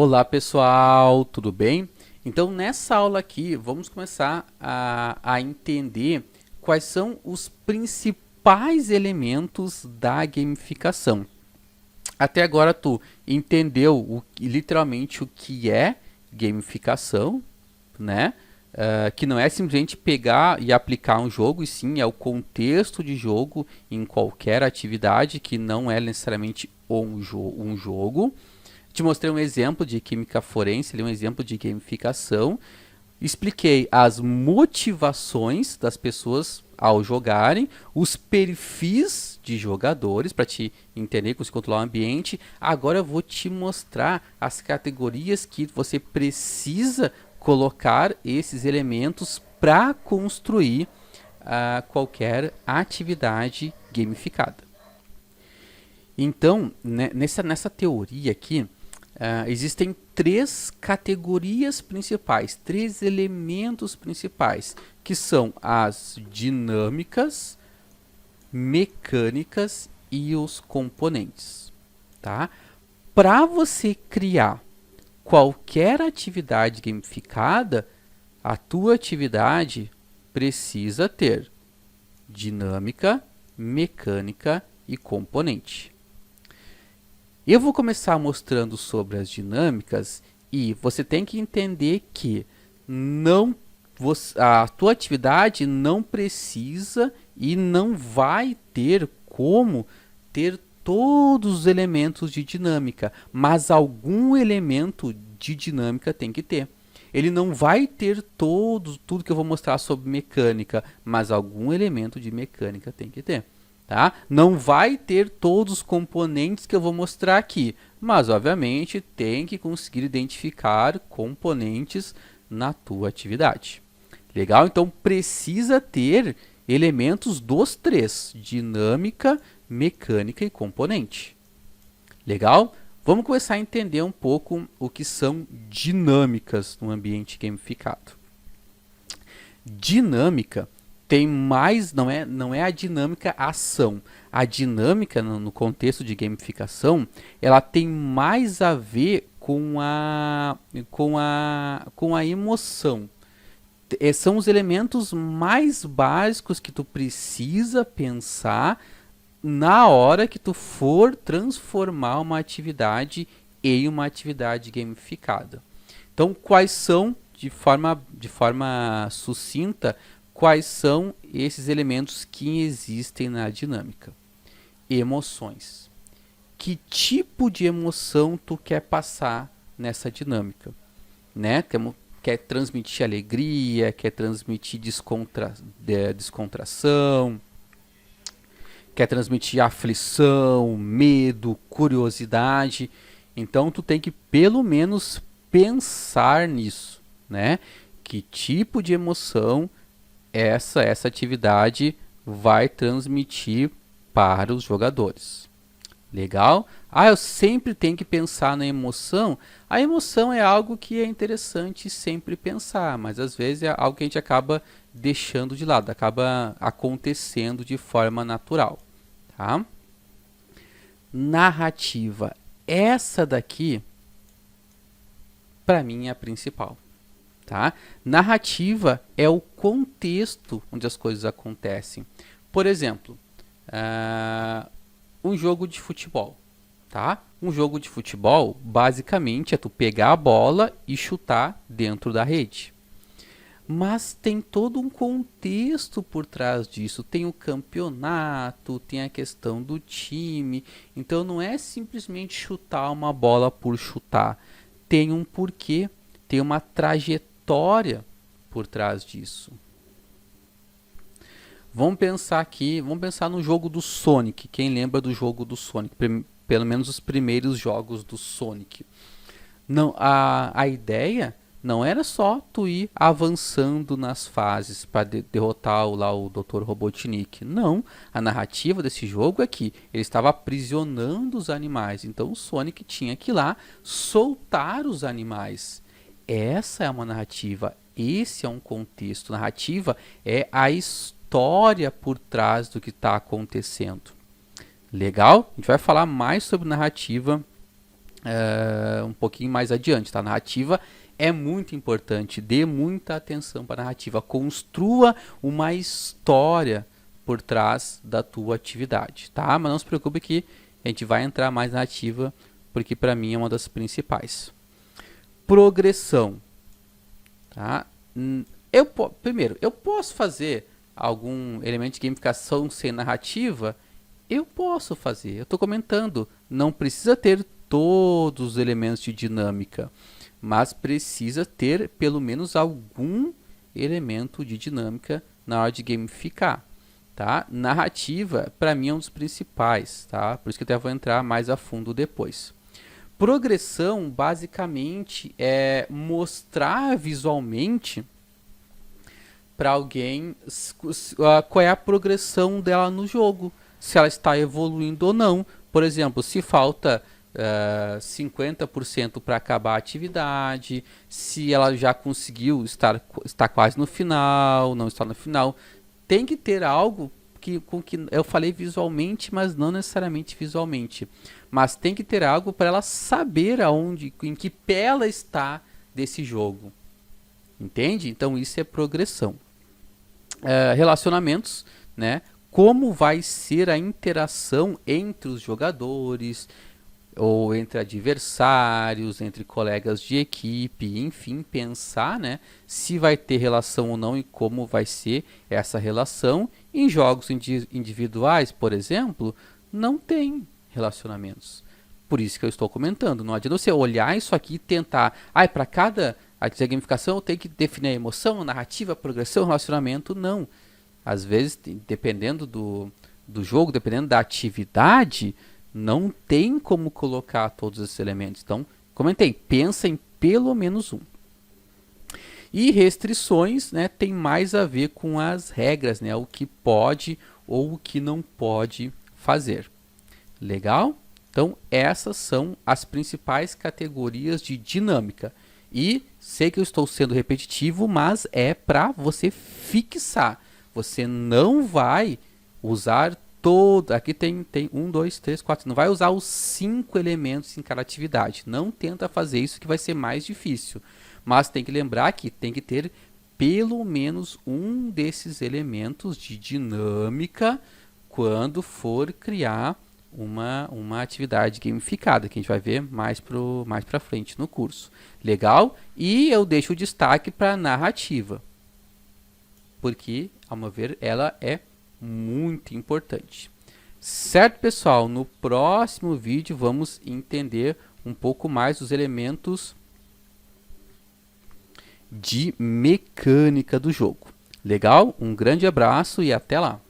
Olá pessoal, tudo bem? Então nessa aula aqui vamos começar a entender quais são os principais elementos da gamificação. Até agora tu entendeu literalmente o que é gamificação, né? Que não é simplesmente pegar e aplicar um jogo, e sim é o contexto de jogo em qualquer atividade que não é necessariamente um jogo. Te mostrei um exemplo de química forense, um exemplo de gamificação. Expliquei as motivações das pessoas ao jogarem, os perfis de jogadores para te entender como se controlar o ambiente. Agora eu vou te mostrar as categorias que você precisa colocar esses elementos para construir qualquer atividade gamificada. Então, nessa teoria aqui, existem três categorias principais, três elementos principais, que são as dinâmicas, mecânicas e os componentes. Tá? Para você criar qualquer atividade gamificada, a tua atividade precisa ter dinâmica, mecânica e componente. Eu vou começar mostrando sobre as dinâmicas e você tem que entender que a tua atividade não precisa e não vai ter como ter todos os elementos de dinâmica, mas algum elemento de dinâmica tem que ter. Ele não vai ter tudo que eu vou mostrar sobre mecânica, mas algum elemento de mecânica tem que ter. Tá? Não vai ter todos os componentes que eu vou mostrar aqui, mas obviamente tem que conseguir identificar componentes na tua atividade. Legal? Então precisa ter elementos dos três: dinâmica, mecânica e componente. Legal? Vamos começar a entender um pouco o que são dinâmicas no ambiente gamificado. Dinâmica tem mais, não é a dinâmica ação. A dinâmica, no contexto de gamificação, ela tem mais a ver com a emoção. São os elementos mais básicos que tu precisa pensar na hora que tu for transformar uma atividade em uma atividade gamificada. Então, quais são, de forma sucinta, quais são esses elementos que existem na dinâmica? Emoções. Que tipo de emoção tu quer passar nessa dinâmica? Né? Quer transmitir alegria, quer transmitir descontração, quer transmitir aflição, medo, curiosidade. Então tu tem que pelo menos pensar nisso, né? Que tipo de emoção essa atividade vai transmitir para os jogadores. Legal? Eu sempre tenho que pensar na emoção. A emoção é algo que é interessante sempre pensar, mas às vezes é algo que a gente acaba deixando de lado, acaba acontecendo de forma natural. Tá? Narrativa. Essa daqui, para mim, é a principal. Tá? Narrativa é o contexto onde as coisas acontecem. Por exemplo, um jogo de futebol. Tá? Um jogo de futebol, basicamente, é tu pegar a bola e chutar dentro da rede. Mas tem todo um contexto por trás disso. Tem o campeonato, tem a questão do time. Então não é simplesmente chutar uma bola por chutar. Tem um porquê, tem uma trajetória por trás disso. Vamos pensar no jogo do Sonic. Quem lembra do jogo do Sonic? Pelo menos os primeiros jogos do Sonic. Não, a ideia não era só tu ir avançando nas fases para derrotar o Dr. Robotnik. Não, a narrativa desse jogo é que ele estava aprisionando os animais. Então o Sonic tinha que ir lá soltar os animais. Essa é uma narrativa, esse é um contexto. Narrativa é a história por trás do que está acontecendo. Legal? A gente vai falar mais sobre narrativa um pouquinho mais adiante, tá? A narrativa é muito importante, dê muita atenção para a narrativa, construa uma história por trás da tua atividade, tá? Mas não se preocupe que a gente vai entrar mais na narrativa, porque para mim é uma das principais. Progressão, tá? Primeiro, eu posso fazer algum elemento de gamificação sem narrativa? Eu posso fazer, eu estou comentando, não precisa ter todos os elementos de dinâmica, mas precisa ter pelo menos algum elemento de dinâmica na hora de gamificar, tá? Narrativa, para mim, é um dos principais, tá? Por isso que eu até vou entrar mais a fundo depois. Progressão, basicamente, é mostrar visualmente para alguém qual é a progressão dela no jogo, se ela está evoluindo ou não. Por exemplo, se falta 50% para acabar a atividade, se ela já conseguiu está quase no final, não está no final. Tem que ter algo com que eu falei visualmente, mas não necessariamente visualmente. Mas tem que ter algo para ela saber em que pé ela está desse jogo. Entende? Então isso é progressão. Relacionamentos, né? Como vai ser a interação entre os jogadores, ou entre adversários, entre colegas de equipe, enfim, pensar, né, se vai ter relação ou não e como vai ser essa relação. Em jogos individuais, por exemplo, não tem relacionamentos. Por isso que eu estou comentando. Não adianta você olhar isso aqui e tentar, para cada gamificação eu tenho que definir a emoção, a narrativa, a progressão, o relacionamento. Não. Às vezes, dependendo do jogo, dependendo da atividade, não tem como colocar todos esses elementos. Então, comentei, pensa em pelo menos um. E restrições, né, tem mais a ver com as regras, né, o que pode ou o que não pode fazer. Legal? Então, essas são as principais categorias de dinâmica. E sei que eu estou sendo repetitivo, mas é para você fixar. Você não vai usar aqui tem 1, 2, 3, 4. Não vai usar os 5 elementos em cada atividade. Não tenta fazer isso, que vai ser mais difícil. Mas tem que lembrar que tem que ter pelo menos um desses elementos de dinâmica quando for criar uma atividade gamificada, que a gente vai ver mais para frente no curso. Legal? E eu deixo o destaque para a narrativa, porque, ao meu ver, ela é muito importante. Certo, pessoal? No próximo vídeo vamos entender um pouco mais dos elementos de mecânica do jogo. Legal? Um grande abraço e até lá!